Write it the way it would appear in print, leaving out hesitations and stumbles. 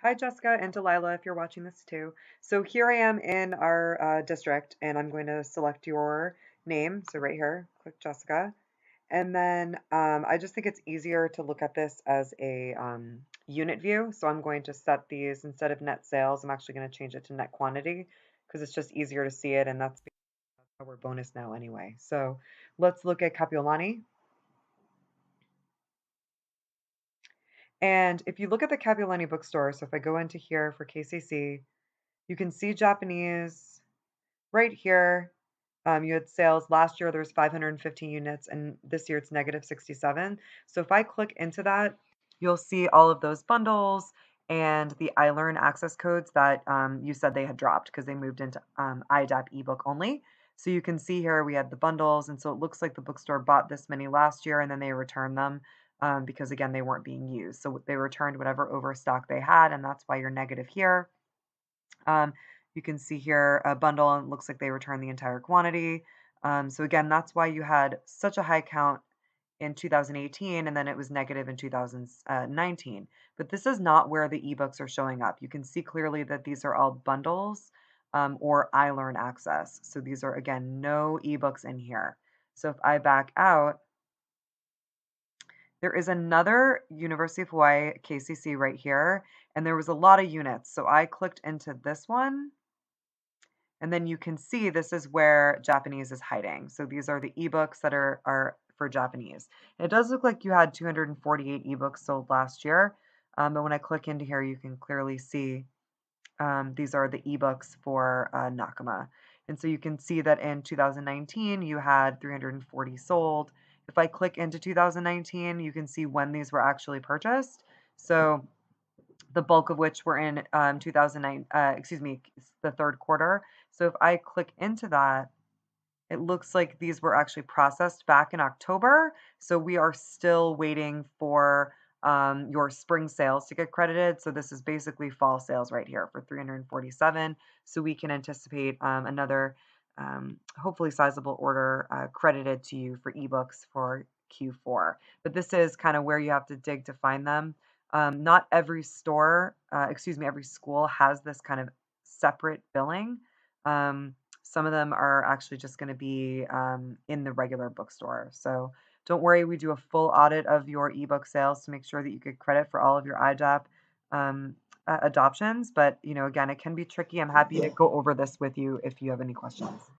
Hi, Jessica and Delilah, if you're watching this too. So here I am in our district, and I'm going to select your name. So right here, click Jessica. And then I just think it's easier to look at this as a unit view. So I'm going to set these, instead of net sales, I'm actually going to change it to net quantity because it's just easier to see it, and that's our bonus now anyway. So let's look at Kapiolani. And if you look at the Kapiolani bookstore, so if I go into here for KCC, you can see Japanese right here. You had sales last year, there was 515 units, and this year it's negative 67. So if I click into that, you'll see all of those bundles and the iLearn access codes that you said they had dropped because they moved into IDAP ebook only. So you can see here we had the bundles, and so it looks like the bookstore bought this many last year and then they returned them because again they weren't being used. So they returned whatever overstock they had, and that's why you're negative here. Um, you can see here a bundle, and it looks like they returned the entire quantity. So again, that's why you had such a high count in 2018, and then it was negative in 2019. But this is not where the ebooks are showing up. You can see clearly that these are all bundles or iLearn access. So these are, again, no ebooks in here. So if I back out, there is another University of Hawaii KCC right here, and there was a lot of units. So I clicked into this one. And then you can see this is where Japanese is hiding. So these are the ebooks that are for Japanese. It does look like you had 248 ebooks sold last year, but when I click into here, you can clearly see these are the ebooks for Nakama. And so you can see that in 2019, you had 340 sold. If I click into 2019, you can see when these were actually purchased. So the bulk of which were in 2009, excuse me, the third quarter. So if I click into that, it looks like these were actually processed back in October. So we are still waiting for your spring sales to get credited. So this is basically fall sales right here for 347. So we can anticipate another hopefully sizable order credited to you for ebooks for Q4. But this is kind of where you have to dig to find them. Not every store, excuse me, every school has this kind of separate billing. Some of them are actually just going to be in the regular bookstore. So don't worry, we do a full audit of your ebook sales to make sure that you get credit for all of your IDAP adoptions. But, again, it can be tricky. I'm happy to go over this with you if you have any questions.